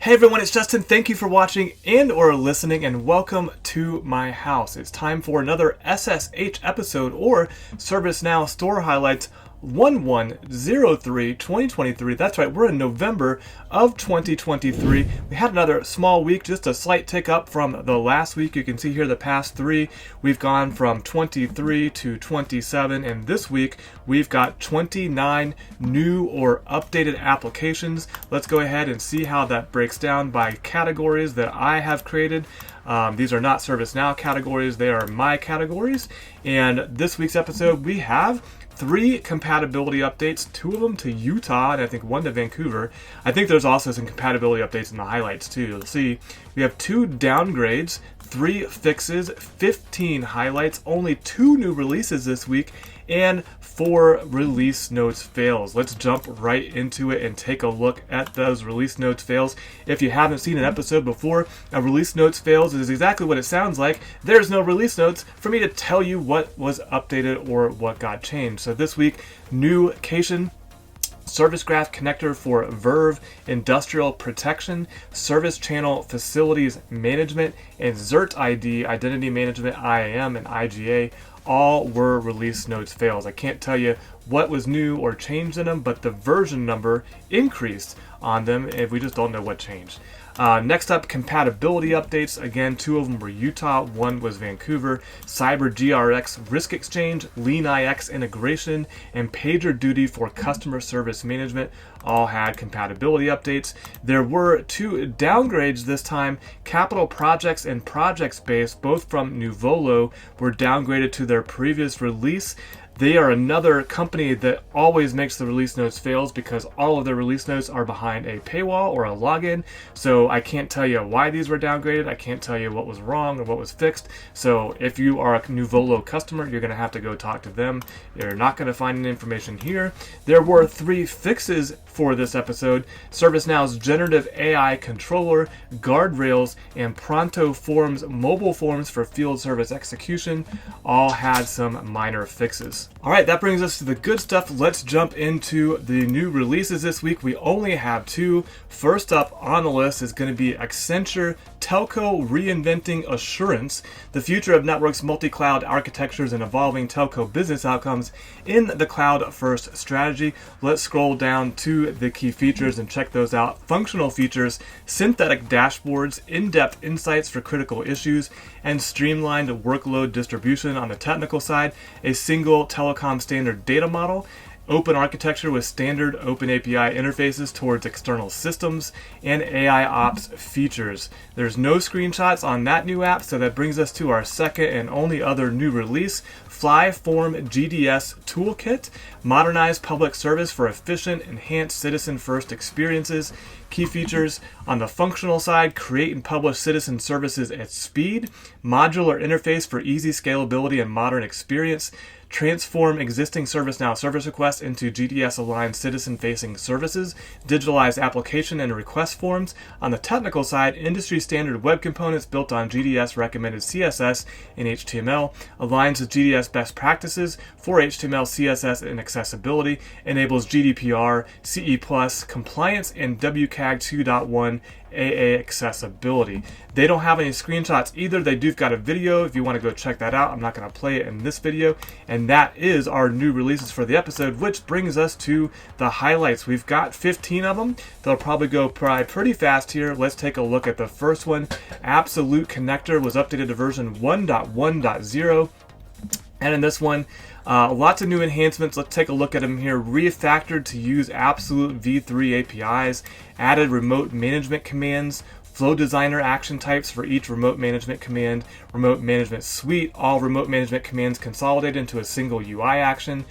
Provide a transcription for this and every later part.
Hey everyone, it's Justin. Thank you for watching and or listening, and welcome to my house. It's time for another SSH episode, or ServiceNow Store Highlights 11032023. That's right, we're in November of 2023. We had another small week, just a slight tick up from the last week. You can see here the past three, we've gone from 23 to 27, and this week we've got 29 new or updated applications. Let's go ahead and see how that breaks down by categories that I have created. These are not ServiceNow categories, they are my categories. And this week's episode, we have 3 compatibility updates, 2 of them to Utah, and I think 1 to Vancouver. I think there's also some compatibility updates in the highlights too. You'll see we have 2 downgrades, 3 fixes, 15 highlights, only 2 new releases this week, and 4 release notes fails. Let's jump right into it and take a look at those release notes fails. If you haven't seen an episode before, a release notes fails is exactly what it sounds like. There's no release notes for me to tell you what was updated or what got changed. So this week, new cation, Service Graph Connector for Verve Industrial Protection, Service Channel Facilities Management, and Xert ID Identity Management, IAM, and IGA all were release notes fails. I can't tell you what was new or changed in them, but the version number increased on them if we just don't know what changed. Next up, compatibility updates. Again, 2 of them were Utah, 1 was Vancouver. Cyber GRX Risk Exchange, LeanIX integration, and PagerDuty for customer service management all had compatibility updates. There were 2 downgrades this time. Capital Projects and Projects Base, both from Nuvolo, were downgraded to their previous release. They are another company that always makes the release notes fails because all of their release notes are behind a paywall or a login. So I can't tell you why these were downgraded. I can't tell you what was wrong or what was fixed. So if you are a Nuvolo customer, you're going to have to go talk to them. You're not going to find any information here. There were 3 fixes for this episode. ServiceNow's Generative AI Controller, Guardrails, and Pronto Forms mobile forms for field service execution all had some minor fixes. All right, that brings us to the good stuff. Let's jump into the new releases this week. We only have 2. First up on the list is going to be Accenture Telco Reinventing Assurance, the future of networks, multi-cloud architectures, and evolving telco business outcomes in the cloud-first strategy. Let's scroll down to the key features and check those out. Functional features, synthetic dashboards, in-depth insights for critical issues, and streamlined workload distribution on the technical side, a single telecom standard data model, open architecture with standard open API interfaces towards external systems, and AI Ops features. There's no screenshots on that new app, so that brings us to our second and only other new release, FlyForm GDS Toolkit, modernized public service for efficient, enhanced citizen-first experiences. Key features on the functional side, create and publish citizen services at speed, modular interface for easy scalability and modern experience, transform existing ServiceNow service requests into GDS-aligned citizen-facing services, digitalize application and request forms. On the technical side, industry-standard web components built on GDS-recommended CSS and HTML, aligns with GDS best practices for HTML, CSS, and accessibility, enables GDPR, CE+, compliance, and WCAG 2.1 AA accessibility. They don't have any screenshots either. They do got a video if you want to go check that out. I'm not going to play it in this video. And that is our new releases for the episode, which brings us to the highlights. We've got 15 of them. They'll probably go pretty fast here. Let's take a look at the first one. Absolute Connector was updated to version 1.1.0. And in this one, lots of new enhancements. Let's take a look at them here. Refactored to use Absolute v3 APIs, added remote management commands, flow designer action types for each remote management command, remote management suite, all remote management commands consolidated into a single UI action.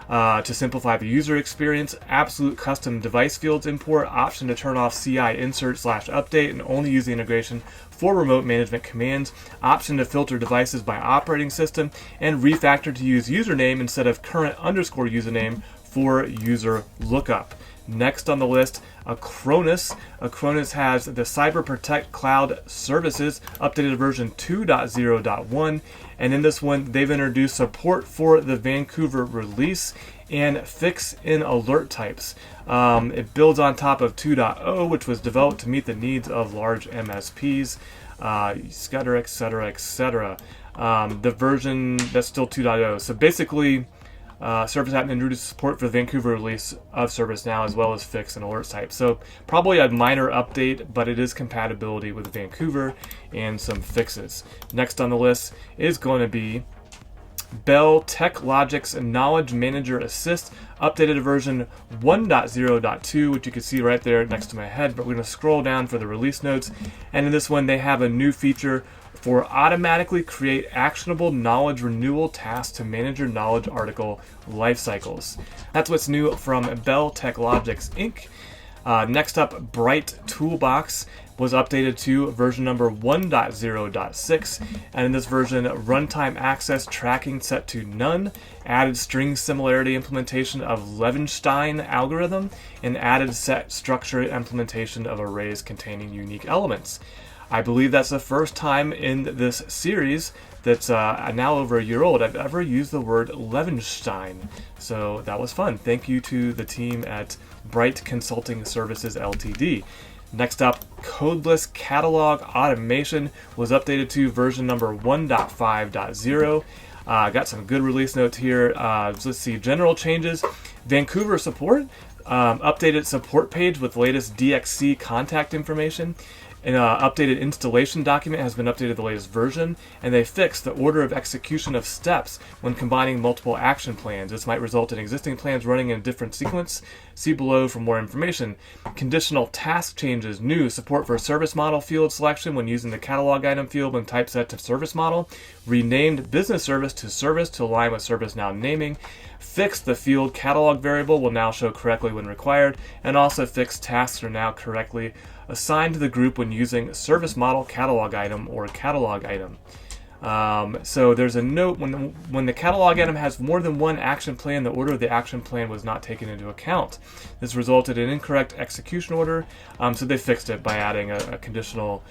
To simplify the user experience, absolute custom device fields import, option to turn off CI insert/update and only use the integration for remote management commands, option to filter devices by operating system, and refactor to use username instead of current _ username for user lookup. Next on the list, Acronis. Acronis has the Cyber Protect Cloud Services, updated version 2.0.1. And in this one, they've introduced support for the Vancouver release and fix in alert types. It builds on top of 2.0, which was developed to meet the needs of large MSPs, etc., etc., etc. The version that's still 2.0. So basically, ServiceNow introduced support for the Vancouver release of ServiceNow as well as fix and alert types. So probably a minor update, but it is compatibility with Vancouver and some fixes. Next on the list is going to be Bell TechLogic's Knowledge Manager Assist, updated version 1.0.2, which you can see right there next to my head, but we're going to scroll down for the release notes. And in this one, they have a new feature for automatically create actionable knowledge renewal tasks to manage your knowledge article life cycles. That's what's new from Bell TechLogic's Inc. Next up, Bright Toolbox was updated to version number 1.0.6, and in this version, runtime access tracking set to none, added string similarity implementation of Levenstein algorithm, and added set structure implementation of arrays containing unique elements. I believe that's the first time in this series that's now over a year old I've ever used the word Levenstein. So that was fun. Thank you to the team at Bright Consulting Services Ltd. Next up, Codeless Catalog Automation was updated to version number 1.5.0. Got some good release notes here. Let's see, general changes. Vancouver support, updated support page with latest DXC contact information. An updated installation document has been updated to the latest version, and they fixed the order of execution of steps when combining multiple action plans. This might result in existing plans running in a different sequence. See below for more information. Conditional task changes, new support for service model field selection when using the catalog item field when typeset to service model. Renamed business service to service to align with ServiceNow naming. Fixed the field catalog variable will now show correctly when required, and also fixed tasks are now correctly assigned to the group when using service model catalog item or catalog item. So there's a note when the catalog item has more than one action plan, the order of the action plan was not taken into account. This resulted in incorrect execution order, so they fixed it by adding a conditional.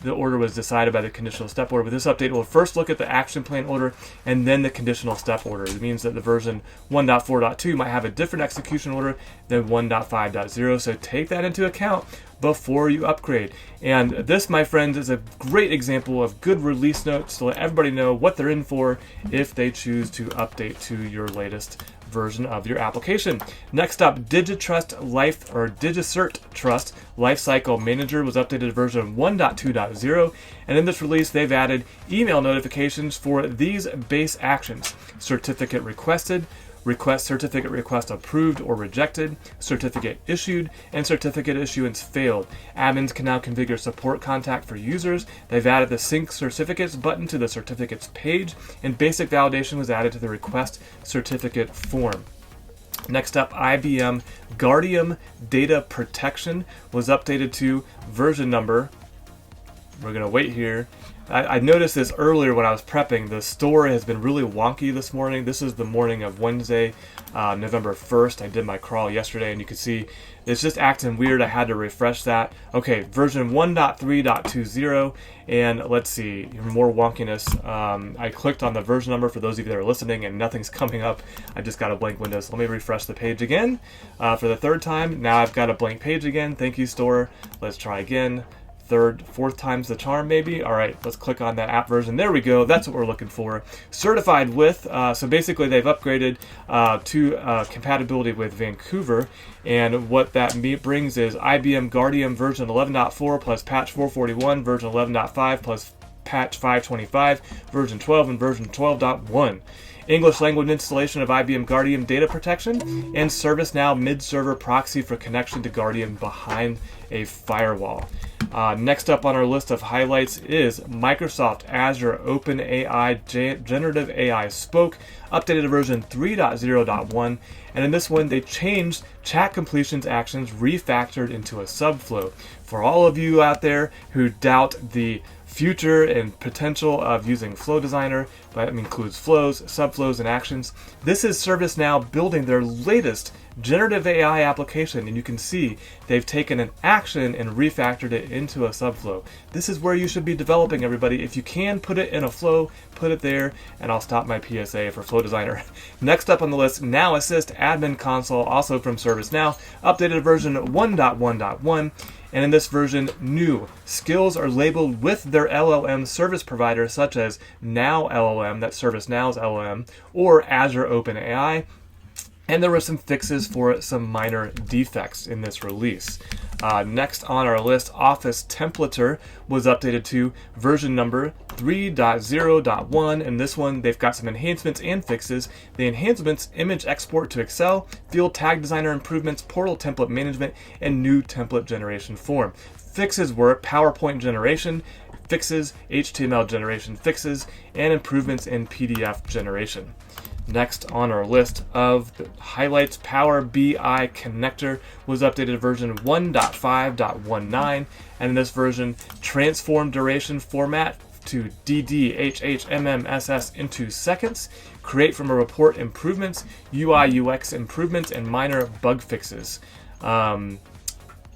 The order was decided by the conditional step order. But this update will first look at the action plan order and then the conditional step order. It means that the version 1.4.2 might have a different execution order than 1.5.0. So take that into account before you upgrade. And this, my friends, is a great example of good release notes to let everybody know what they're in for if they choose to update to your latest version of your application. Next up, DigiCert Trust Lifecycle Manager was updated to version 1.2.0, and in this release they've added email notifications for these base actions: certificate requested, certificate request approved or rejected, certificate issued, and certificate issuance failed. Admins can now configure support contact for users. They've added the sync certificates button to the certificates page, and basic validation was added to the request certificate form. Next up, IBM Guardium Data Protection was updated to version number. We're going to wait here. I noticed this earlier when I was prepping. The store has been really wonky this morning. This is the morning of Wednesday, November 1st. I did my crawl yesterday, and you can see it's just acting weird. I had to refresh that. Okay, version 1.3.20, and let's see, more wonkiness. I clicked on the version number for those of you that are listening, and nothing's coming up. I just got a blank window, so let me refresh the page again for the third time. Now I've got a blank page again. Thank you, store. Let's try again. Fourth time's the charm, maybe. All right, let's click on that app version. There we go. That's what we're looking for. Certified with, so basically they've upgraded to compatibility with Vancouver, and what that brings is IBM Guardium version 11.4 plus patch 441, version 11.5 plus patch 525, version 12, and version 12.1. English language installation of IBM Guardium data protection, and ServiceNow mid-server proxy for connection to Guardium behind a firewall. Next up on our list of highlights is Microsoft Azure OpenAI Generative AI Spoke, updated to version 3.0.1, and in this one they changed chat completions actions refactored into a subflow. For all of you out there who doubt the future and potential of using Flow Designer, but it includes flows, subflows, and actions. This is ServiceNow building their latest generative AI application, and you can see they've taken an action and refactored it into a subflow. This is where you should be developing, everybody. If you can put it in a flow, put it there, and I'll stop my PSA for Flow Designer. Next up on the list, Now Assist Admin Console, also from ServiceNow, updated version 1.1.1. And in this version, new skills are labeled with their LLM service provider, such as Now LLM, that's ServiceNow's LLM, or Azure OpenAI. And there were some fixes for some minor defects in this release. Next on our list, Office Templater was updated to version number 3.0.1, and this one they've got some enhancements and fixes. The enhancements: image export to Excel, field tag designer improvements, portal template management, and new template generation form. Fixes were PowerPoint generation fixes, HTML generation fixes, and improvements in PDF generation. Next on our list of highlights, Power BI Connector was updated version 1.5.19, and in this version, transform duration format to DDHHMMSS into seconds, create from a report improvements, UI UX improvements, and minor bug fixes.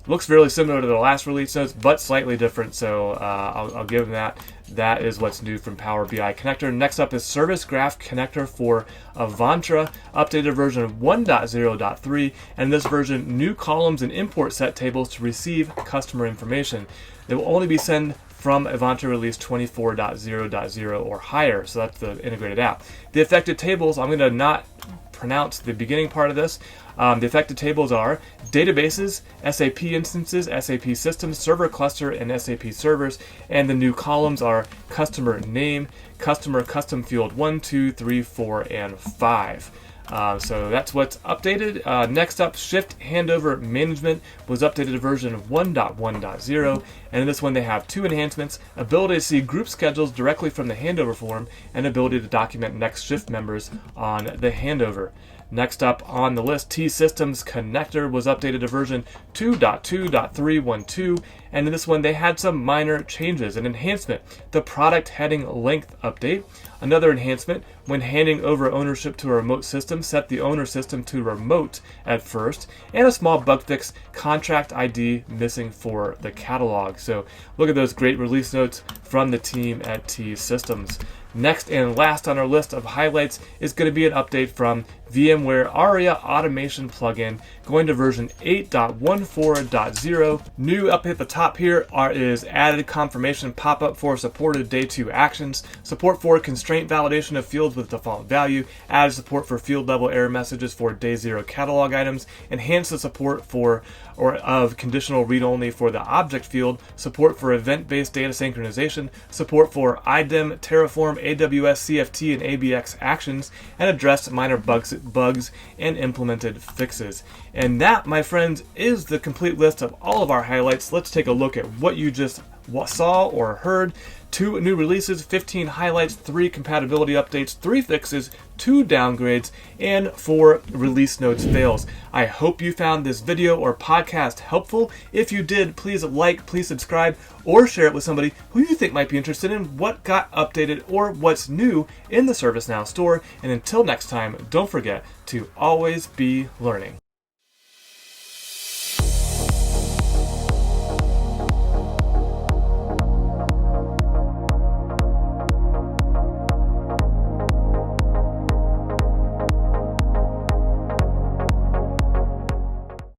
Looks really similar to the last release notes, but slightly different, so I'll give them that. That is what's new from Power BI Connector. Next up is Service Graph Connector for Avantra, updated version 1.0.3, and in this version, new columns and import set tables to receive customer information. They will only be sent from Avantra release 24.0.0 or higher, so that's the integrated app. The affected tables, I'm going to not pronounce the beginning part of this. The affected tables are databases, SAP instances, SAP systems, server cluster, and SAP servers. And the new columns are customer name, customer custom field 1, 2, 3, 4, and 5. So that's what's updated. Next up, Shift Handover Management was updated to version 1.1.0, and in this one they have two enhancements: ability to see group schedules directly from the handover form, and ability to document next shift members on the handover. Next up on the list, T-Systems Connector was updated to version 2.2.312, and in this one they had some minor changes. An enhancement, the product heading length update. Another enhancement, when handing over ownership to a remote system, set the owner system to remote at first. And a small bug fix, contract ID missing for the catalog. So look at those great release notes from the team at T-Systems. Next and last on our list of highlights is going to be an update from VMware ARIA Automation plugin, going to version 8.14.0. New up at the top here is added confirmation pop-up for supported day 2 actions, support for constraint validation of fields with default value, added support for field level error messages for day 0 catalog items, enhanced the support for of conditional read-only for the object field, support for event-based data synchronization, support for IDEM, Terraform, AWS CFT, and ABX actions, and addressed minor bugs and implemented fixes. And that, my friends, is the complete list of all of our highlights. Let's take a look at what you just saw or heard. 2 new releases, 15 highlights, 3 compatibility updates, 3 fixes, 2 downgrades, and 4 release notes fails. I hope you found this video or podcast helpful. If you did, please like, please subscribe, or share it with somebody who you think might be interested in what got updated or what's new in the ServiceNow store. And until next time, don't forget to always be learning.